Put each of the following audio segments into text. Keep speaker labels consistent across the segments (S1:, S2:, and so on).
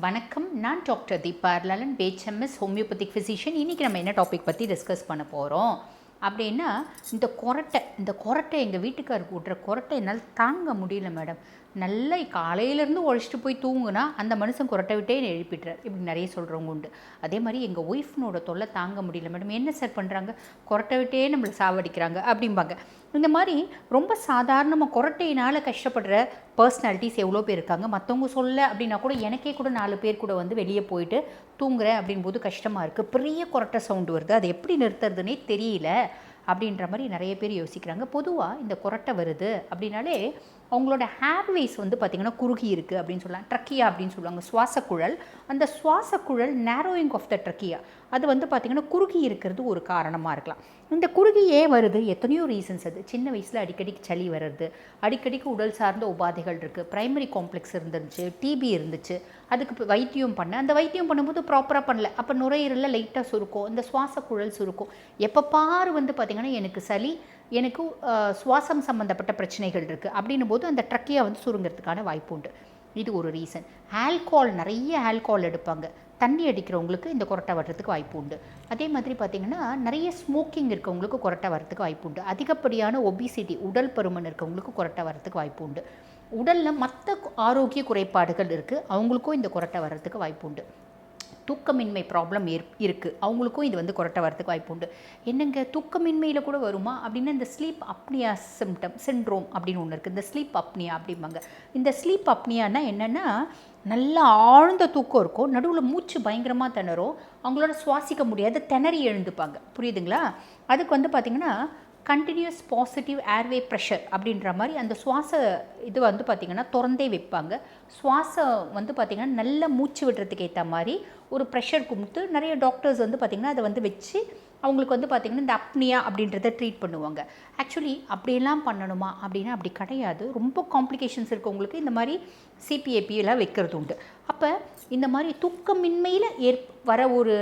S1: வணக்கம். நான் doctor Deepa Lalan BHMS homeopathic physician. இன்றைக்கி நம்ம என்ன டாபிக் பற்றி டிஸ்கஸ் பண்ண போகிறோம் அப்படின்னா, இந்த கொரட்டை எங்கள் வீட்டுக்காருக்கு விட்ற கொரட்டை என்னால் தாங்க முடியல மேடம். நல்லா காலையிலேருந்து உழைச்சிட்டு போய் தூங்குனா அந்த மனுஷன் கொரட்டை விட்டே என்னை எழுப்பிட்டுறார். இப்படி நிறைய சொல்கிறவங்க உண்டு. அதே மாதிரி எங்கள் ஒய்ஃப்னோட தொல்லை தாங்க முடியல மேடம். என்ன சார் பண்ணுறாங்க, கொரட்டை விட்டே நம்மளை சாவடிக்கிறாங்க அப்படிம்பாங்க. இந்த மாதிரி ரொம்ப சாதாரணமாக கொரட்டையினால் கஷ்டப்படுற பர்சனாலிட்டிஸ் எவ்வளோ பேர் இருக்காங்க. மற்றவங்க சொல்ல அப்படின்னா கூட எனக்கே கூட 4 பேர் கூட வந்து வெளியே போயிட்டு தூங்குறேன் அப்படின்போது கஷ்டமாக இருக்குது. பெரிய கொரட்டை சவுண்டு வருது, அதை எப்படி நிறுத்துறதுனே தெரியல அப்படின்ற மாதிரி நிறைய பேர் யோசிக்கிறாங்க. பொதுவாக இந்த கொரட்டை வருது அப்படின்னாலே அவங்களோட ஹேர்வேஸ் வந்து பார்த்திங்கன்னா குறுகி இருக்குது அப்படின்னு சொல்லலாம். ட்ரக்கியா அப்படின்னு சொல்லுவாங்க, சுவாசக்குழல். அந்த சுவாசக்குழல் நேரோயிங் ஆஃப் த ட்ரக்கியா அது வந்து பார்த்திங்கன்னா குறுகி இருக்கிறது ஒரு காரணமாக இருக்கலாம். இந்த குறுகி ஏன் வருது, எத்தனையோ ரீசன்ஸ். அது சின்ன வயசில் அடிக்கடிக்கு சளி வருது, அடிக்கடிக்கு உடல் சார்ந்த உபாதைகள் இருக்குது, ப்ரைமரி காம்ப்ளெக்ஸ் இருந்துச்சு, டிபி இருந்துச்சு, அதுக்கு வைத்தியம் அந்த வைத்தியம் பண்ணும்போது ப்ராப்பராக பண்ணல, அப்போ நுரையீரலில் லைட்டாக சுருக்கும், இந்த சுவாசக்குழல் சுருக்கும். எப்போ பாரு வந்து பார்த்திங்கன்னா எனக்கு சளி, எனக்கு சுவாசம் சம்மந்தப்பட்ட பிரச்சனைகள் இருக்குது அப்படின்னும் போது அந்த ட்ரக்கியா வந்து சுருங்கிறதுக்கான வாய்ப்பு உண்டு. இது ஒரு ரீசன். நிறைய ஆல்கோஹால் எடுப்பாங்க, தண்ணி அடிக்கிறவங்களுக்கு இந்த கொரட்டை வர்றதுக்கு வாய்ப்பு உண்டு. அதே மாதிரி பார்த்திங்கன்னா நிறைய ஸ்மோக்கிங் இருக்கவங்களுக்கு கொரட்டை வர்றதுக்கு வாய்ப்பு உண்டு. அதிகப்படியான ஒபிசிட்டி, உடல் பருமன் இருக்கவங்களுக்கு கொரட்டை வர்றதுக்கு வாய்ப்பு உண்டு. உடலில் மற்ற ஆரோக்கிய குறைபாடுகள் இருக்குது, அவங்களுக்கும் இந்த கொரட்டை வர்றதுக்கு வாய்ப்பு உண்டு. தூக்கமின்மை ப்ராப்ளம் இருக்குது, அவங்களுக்கும் இது வந்து கொரட்டை வரதுக்கு வாய்ப்பு உண்டு. என்னங்க தூக்கமின்மையில் கூட வருமா அப்படின்னா, இந்த ஸ்லீப் அப்னியா சிண்ட்ரோம் அப்படின்னு ஒன்று இருக்குது. இந்த ஸ்லீப் அப்னியா அப்படிம்பாங்க. இந்த ஸ்லீப் அப்னியானா என்னென்னா, நல்லா ஆழ்ந்த தூக்கம் இருக்கும், நடுவில் மூச்சு பயங்கரமாக திணறும், அவங்களோட சுவாசிக்க முடியாது, திணறி எழுந்துப்பாங்க. புரியுதுங்களா? அதுக்கு வந்து பார்த்திங்கன்னா கண்டினியூஸ் பாசிட்டிவ் ஏர்வே ப்ரெஷர் அப்படின்ற மாதிரி அந்த சுவாச இது வந்து பார்த்திங்கன்னா திறந்தே வைப்பாங்க. சுவாசம் வந்து பார்த்திங்கன்னா நல்ல மூச்சு விடுறதுக்கு ஏற்ற மாதிரி ஒரு ப்ரெஷர் கொடுத்து நிறைய டாக்டர்ஸ் வந்து பார்த்திங்கன்னா அதை வந்து வச்சு அவங்களுக்கு வந்து பார்த்திங்கன்னா இந்த அப்னியா அப்படின்றத ட்ரீட் பண்ணுவாங்க. ஆக்சுவலி அப்படியெல்லாம் பண்ணணுமா அப்படின்னா அப்படி கிடையாது. ரொம்ப காம்ப்ளிகேஷன்ஸ் இருக்கவங்களுக்கு இந்த மாதிரி சிபிஏபியெல்லாம் வைக்கிறது உண்டு. அப்போ இந்த மாதிரி தூக்கமின்மையில் வர ஒரு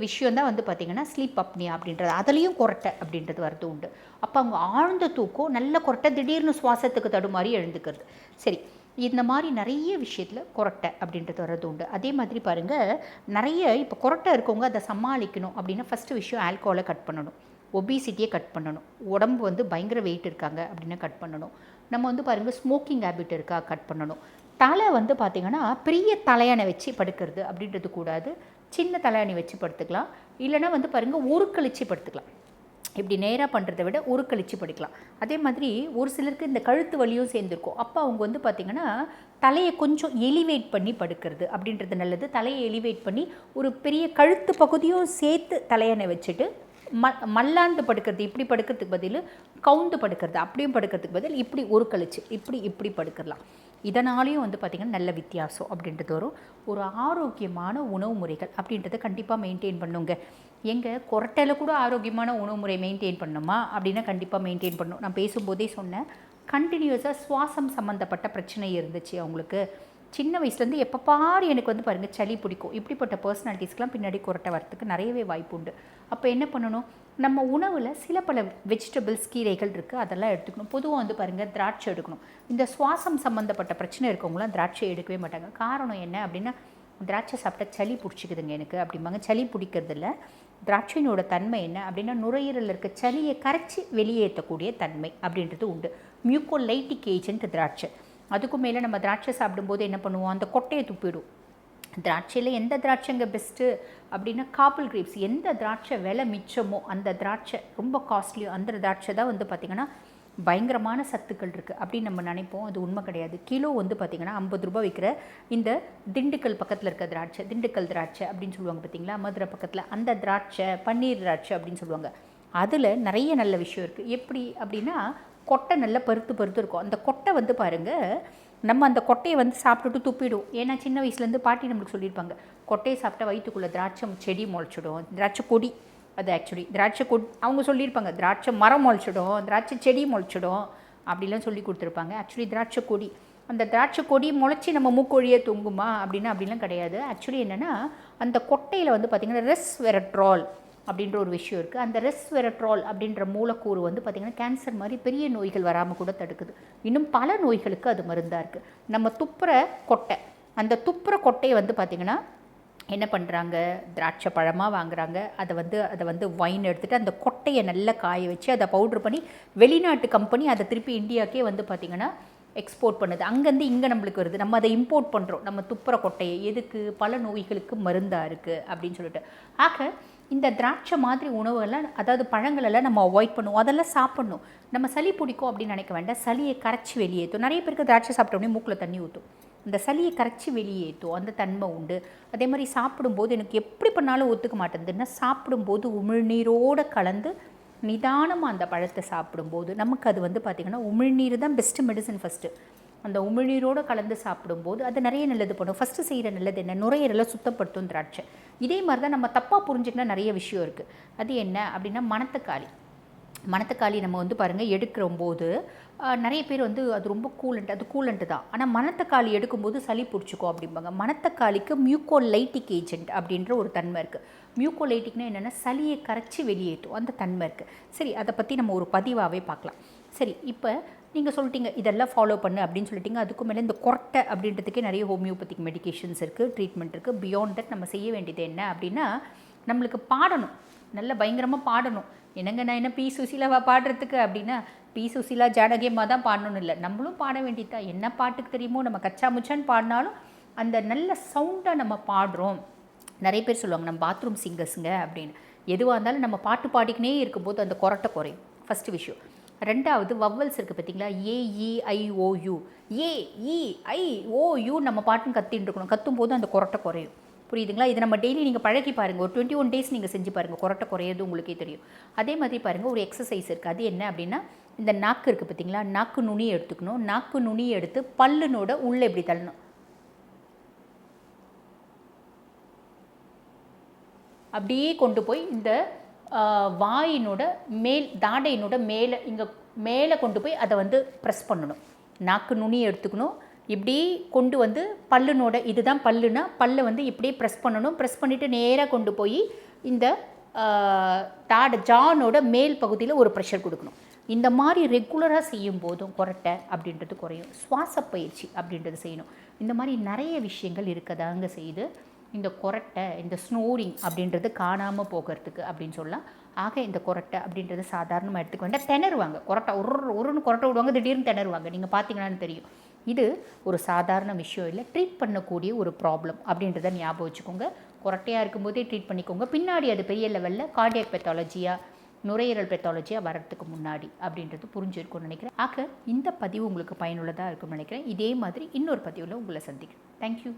S1: விஷயந்தான் வந்து பார்த்திங்கன்னா ஸ்லீப் அப்னியா அப்படின்றது. அதுலேயும் கொரட்டை அப்படின்றது வரது உண்டு. அப்போ அவங்க ஆழ்ந்த தூக்கம், நல்ல கொரட்டை, திடீர்னு சுவாசத்துக்கு தடுமாறி எழுந்துக்கிறது. சரி, இந்த மாதிரி நிறைய விஷயத்தில் கொரட்டை அப்படின்றது வர்றது உண்டு. அதே மாதிரி பாருங்கள், நிறைய இப்போ கொரட்டை இருக்கவங்க அதை சமாளிக்கணும் அப்படின்னா ஃபஸ்ட்டு விஷயம் ஆல்கோஹாலை கட் பண்ணணும், ஒபிசிட்டியை கட் பண்ணணும், உடம்பு வந்து பயங்கர வெயிட் இருக்காங்க அப்படின்னா கட் பண்ணணும். நம்ம வந்து பாருங்கள் ஸ்மோக்கிங் ஹேபிட் இருக்கா, கட் பண்ணணும். தலை வந்து பார்த்திங்கன்னா பெரிய தலையணை வச்சு படுக்கிறது அப்படின்றது கூடாது, சின்ன தலையணை வச்சு படுத்துக்கலாம். இல்லைனா வந்து பாருங்கள் ஒரு கழிச்சு படுத்துக்கலாம். இப்படி நேராக பண்ணுறதை விட ஒரு கழிச்சு படிக்கலாம். அதே மாதிரி ஒரு சிலருக்கு இந்த கழுத்து வலியும் சேர்ந்துருக்கும். அப்போ அவங்க வந்து பார்த்திங்கன்னா தலையை கொஞ்சம் எலிவேட் பண்ணி படுக்கிறது அப்படின்றது நல்லது. தலையை எலிவேட் பண்ணி ஒரு பெரிய கழுத்து பகுதியும் சேர்த்து தலையணை வச்சுட்டு மல்லாந்து படுக்கிறது, இப்படி படுக்கிறதுக்கு பதில் கவுந்து படுக்கிறது, அப்படியும் படுக்கிறதுக்கு பதில் இப்படி ஒரு கழிச்சு இப்படி படுக்கலாம். இதனாலேயும் வந்து பார்த்திங்கன்னா நல்ல வித்தியாசம் அப்படின்றது வரும். ஒரு ஆரோக்கியமான உணவு முறைகள் அப்படின்றத கண்டிப்பாக மெயின்டைன் பண்ணுங்க. எங்கள் கொரட்டையில் கூட ஆரோக்கியமான உணவு முறை மெயின்டைன் பண்ணணுமா அப்படின்னா கண்டிப்பாக மெயின்டைன் பண்ணணும். நான் பேசும்போதே சொன்னேன், கண்டினியூஸாக சுவாசம் சம்மந்தப்பட்ட பிரச்சனை இருந்துச்சு அவங்களுக்கு. சின்ன வயசுலேருந்து எப்போ பாரு எனக்கு வந்து பாருங்கள் சளி பிடிக்கும், இப்படிப்பட்ட பர்சனாலிட்டிஸ்க்கெலாம் பின்னாடி கொரட்டை வரத்துக்கு நிறையவே வாய்ப்பு உண்டு. அப்போ என்ன பண்ணணும், நம்ம உணவில் சில பல வெஜிடபிள்ஸ், கீரைகள் இருக்குது, அதெல்லாம் எடுத்துக்கணும். பொதுவாக வந்து பாருங்கள் திராட்சை எடுக்கணும். இந்த சுவாசம் சம்மந்தப்பட்ட பிரச்சனை இருக்கவங்களாம் திராட்சை எடுக்கவே மாட்டாங்க. காரணம் என்ன அப்படின்னா, திராட்சை சாப்பிட்டா சளி பிடிச்சிக்குதுங்க எனக்கு அப்படிம்பாங்க. சளி பிடிக்கிறது இல்லை. திராட்சையினோட தன்மை என்ன அப்படின்னா, நுரையீரலில் இருக்க சளியை கரைச்சி வெளியேற்றக்கூடிய தன்மை அப்படின்றது உண்டு. மியூக்கோலைட்டிக் ஏஜென்ட் திராட்சை. அதுக்கும் மேலே நம்ம திராட்சை சாப்பிடும்போது என்ன பண்ணுவோம், அந்த கொட்டையை துப்பிடும். திராட்சையில் எந்த திராட்சைங்க பெஸ்ட்டு அப்படின்னா காப்பிள் கிரேப்ஸ். எந்த திராட்சை விலை மிச்சமோ அந்த திராட்சை, ரொம்ப காஸ்ட்லியோ அந்த திராட்சை தான் வந்து பார்த்திங்கன்னா பயங்கரமான சத்துக்கள் இருக்குது அப்படின்னு நம்ம நினைப்போம். அது உண்மை கிடையாது. கிலோ வந்து பார்த்திங்கன்னா 50 ரூபா விற்கிற இந்த திண்டுக்கல் பக்கத்தில் இருக்க திராட்சை, திண்டுக்கல் திராட்சை அப்படின்னு சொல்லுவாங்க பார்த்திங்களா, மதுரை பக்கத்தில், அந்த திராட்சை பன்னீர் திராட்சை அப்படின்னு சொல்லுவாங்க. அதில் நிறைய நல்ல விஷயம் இருக்குது. எப்படி அப்படின்னா, கொட்டை நல்லா பருத்து இருக்கும். அந்த கொட்டை வந்து பாருங்கள், நம்ம அந்த கொட்டையை வந்து சாப்பிட்டுட்டு துப்பிடும். ஏன்னா சின்ன வயசுலேருந்து பாட்டி நம்மளுக்கு சொல்லியிருப்பாங்க, கொட்டையை சாப்பிட்டா வயிற்றுக்குள்ளே திராட்சை செடி முளைச்சிடும், திராட்சை கொடி, அது ஆக்சுவலி திராட்சை அவங்க சொல்லியிருப்பாங்க, திராட்சை மரம் முளைச்சிடும், திராட்சை செடி முளைச்சிடும் அப்படிலாம் சொல்லி கொடுத்துருப்பாங்க. ஆக்சுவலி திராட்சை கொடி, அந்த திராட்சை கொடி முளைச்சி நம்ம மூக்கொழியே தொங்குமா அப்படிலாம் கிடையாது. ஆக்சுவலி என்னென்னா, அந்த கொட்டையில் வந்து பார்த்திங்கன்னா ரெஸ்வெரட்ரால் அப்படின்ற ஒரு விஷயம் இருக்குது. அந்த ரெஸ்வெரட்ரால் அப்படின்ற மூலக்கூறு வந்து பார்த்திங்கன்னா கேன்சர் மாதிரி பெரிய நோய்கள் வராமல் கூட தடுக்குது. இன்னும் பல நோய்களுக்கு அது மருந்தாக இருக்குது. நம்ம துப்புற கொட்டை, அந்த துப்புற கொட்டையை வந்து பார்த்திங்கன்னா என்ன பண்ணுறாங்க, திராட்சை பழமாக வாங்குறாங்க. அதை வந்து வைன் எடுத்துகிட்டு அந்த கொட்டையை நல்லா காய வச்சு அதை பவுட்ரு பண்ணி வெளிநாட்டு கம்பெனி அதை திருப்பி இந்தியாவுக்கே வந்து பார்த்திங்கன்னா எக்ஸ்போர்ட் பண்ணுது. அங்கேருந்து இங்கே நம்மளுக்கு வருது, நம்ம அதை இம்போர்ட் பண்ணுறோம். நம்ம துப்புற கொட்டையை எதுக்கு, பல நோய்களுக்கு மருந்தாக இருக்குது அப்படின்னு சொல்லிட்டு. ஆக இந்த திராட்சை மாதிரி உணவுகள்லாம், அதாவது பழங்களெல்லாம் நம்ம அவாய்ட் பண்ணுவோம். அதெல்லாம் சாப்பிட்ணும். நம்ம சளி பிடிக்கும் அப்படின்னு நினைக்க வேண்டாம். சளியை கரைச்சி வெளியேற்றும். நிறைய பேருக்கு திராட்சை சாப்பிட்டோடனே மூக்கில் தண்ணி ஊற்றும். அந்த சளியை கரைச்சி வெளியேற்றும் அந்த தன்மை உண்டு. அதே மாதிரி சாப்பிடும்போது எனக்கு எப்படி பண்ணாலும் ஒத்துக்க மாட்டேங்குதுன்னா, சாப்பிடும்போது உமிழ்நீரோடு கலந்து நிதானமாக அந்த பழத்தை சாப்பிடும்போது நமக்கு அது வந்து பார்த்திங்கன்னா உமிழ்நீர் தான் பெஸ்ட்டு மெடிசன். ஃபஸ்ட்டு அந்த உமிழ்நீரோடு கலந்து சாப்பிடும்போது அது நிறைய நல்லது பண்ணும். ஃபஸ்ட்டு செய்கிற நல்லது என்ன, நுரையீரலை சுத்தப்படுத்தும் திராட்சை. இதே மாதிரி தான் நம்ம தப்பாக புரிஞ்சுக்கினா நிறைய விஷயம் இருக்குது. அது என்ன அப்படின்னா, மணத்தக்காளி நம்ம வந்து பாருங்கள் எடுக்கிறம்போது நிறைய பேர் வந்து அது ரொம்ப கூலண்ட்டு தான். ஆனால் மணத்தக்காளி எடுக்கும்போது சளி பிடிச்சிக்கும் அப்படிம்பாங்க. மணத்தக்காளிக்கு மியூக்கோலைட்டிக் ஏஜென்ட் அப்படின்ற ஒரு தன்மை இருக்குது. மியூக்கோலைட்டிக்னா என்னென்னா சளியை கரைச்சி வெளியேற்றும் அந்த தன்மை இருக்குது. சரி, அதை பற்றி நம்ம ஒரு பதிவாகவே பார்க்கலாம். சரி, இப்போ நீங்கள் சொல்லிட்டீங்க இதெல்லாம் ஃபாலோ பண்ணு அப்படின்னு சொல்லிட்டீங்க. அதுக்கு மேலே இந்த கொரட்டை அப்படின்றதுக்கே நிறைய ஹோமியோபதிக் மெடிகேஷன்ஸ் இருக்குது, ட்ரீட்மெண்ட் இருக்குது. பியாண்ட் தட் நம்ம செய்ய வேண்டியது என்ன அப்படின்னா, நம்மளுக்கு பாடணும், நல்ல பயங்கரமாக பாடணும். என்னங்க நான் என்ன பி சுசீலாவா பாடுறதுக்கு அப்படின்னா, பி சுசீலா ஜானகியம்மா தான் பாடணும்னு இல்லை, நம்மளும் பாட வேண்டியதுதான். என்ன பாட்டுக்கு தெரியுமோ நம்ம கச்சா முச்சான்னு பாடினாலும் அந்த நல்ல சவுண்டாக நம்ம பாடுறோம். நிறைய பேர் சொல்லுவாங்க நம்ம பாத்ரூம் சிங்கர்ஸுங்க அப்படின்னு. எதுவாக இருந்தாலும் நம்ம பாட்டு பாடிக்கினே இருக்கும்போது அந்த கொரட்டை குறையும். ஃபஸ்ட்டு விஷயம். ரெண்டாவது, வவ்வல்ஸ் இருக்குது பார்த்தீங்களா, AEIOU, AEIOU நம்ம பாட்டுன்னு கத்தின்னு இருக்கணும். கத்தும்போது அந்த கொரட்டை குறையும். புரியுதுங்களா? இது நம்ம டெய்லி நீங்கள் பழகி பாருங்கள். ஒரு 21 டேஸ் நீங்கள் செஞ்சு பாருங்கள், கொரட்டை குறையாது உங்களுக்கே தெரியும். அதே மாதிரி பாருங்கள், ஒரு எக்ஸசைஸ் இருக்குது. அது என்ன அப்படின்னா, இந்த நாக்கு இருக்குது பார்த்தீங்களா, நாக்கு நுனியை எடுத்துக்கணும். நாக்கு நுனியை எடுத்து பல்லுனோட உள்ளே இப்படி தள்ளணும். அப்படியே கொண்டு போய் இந்த வாயினோட தாடையினோட மேலே கொண்டு போய் அதை வந்து ப்ரெஸ் பண்ணணும். நாக்கு நுனியை எடுத்துக்கணும், இப்படி கொண்டு வந்து பல்லுனோட, இதுதான் பல்லுனா பல்லை வந்து இப்படியே ப்ரெஸ் பண்ணணும். ப்ரெஸ் பண்ணிவிட்டு நேராக கொண்டு போய் இந்த ஜானோட மேல் பகுதியில் ஒரு ப்ரெஷர் கொடுக்கணும். இந்த மாதிரி ரெகுலராக செய்யும் போதும் கொரட்டை அப்படின்றது குறையும். சுவாச பயிற்சி அப்படின்றது செய்யணும். இந்த மாதிரி நிறைய விஷயங்கள் இருக்கதாங்க செய்யுது இந்த கொரட்டை, இந்த ஸ்னோரிங் அப்படின்றது காணாமல் போகிறதுக்கு அப்படின்னு சொல்லலாம். ஆக இந்த கொரட்டை அப்படின்றது சாதாரணமாக எடுத்துக்க வேண்டாம். திணறுவாங்க, கொரட்டை ஒருன்னு கொரட்டை விடுவாங்க, திடீர்னு திணறுவாங்க. நீங்கள் பார்த்தீங்கன்னான்னு தெரியும். இது ஒரு சாதாரண விஷயம் இல்லை, ட்ரீட் பண்ணக்கூடிய ஒரு ப்ராப்ளம் அப்படின்றத ஞாபகம் வச்சுக்கோங்க. கொரட்டையாக இருக்கும்போதே ட்ரீட் பண்ணிக்கோங்க. பின்னாடி அது பெரிய லெவலில் கார்டியாக் பெத்தாலஜியாக, நுரையீரல் பெத்தாலஜியாக வரத்துக்கு முன்னாடி அப்படின்றது புரிஞ்சிருக்கும்னு நினைக்கிறேன். ஆக இந்த பதிவு உங்களுக்கு பயனுள்ளதாக இருக்கும்னு நினைக்கிறேன். இதே மாதிரி இன்னொரு பதிவில் உங்களை சந்திக்கிறேன். தேங்க்யூ.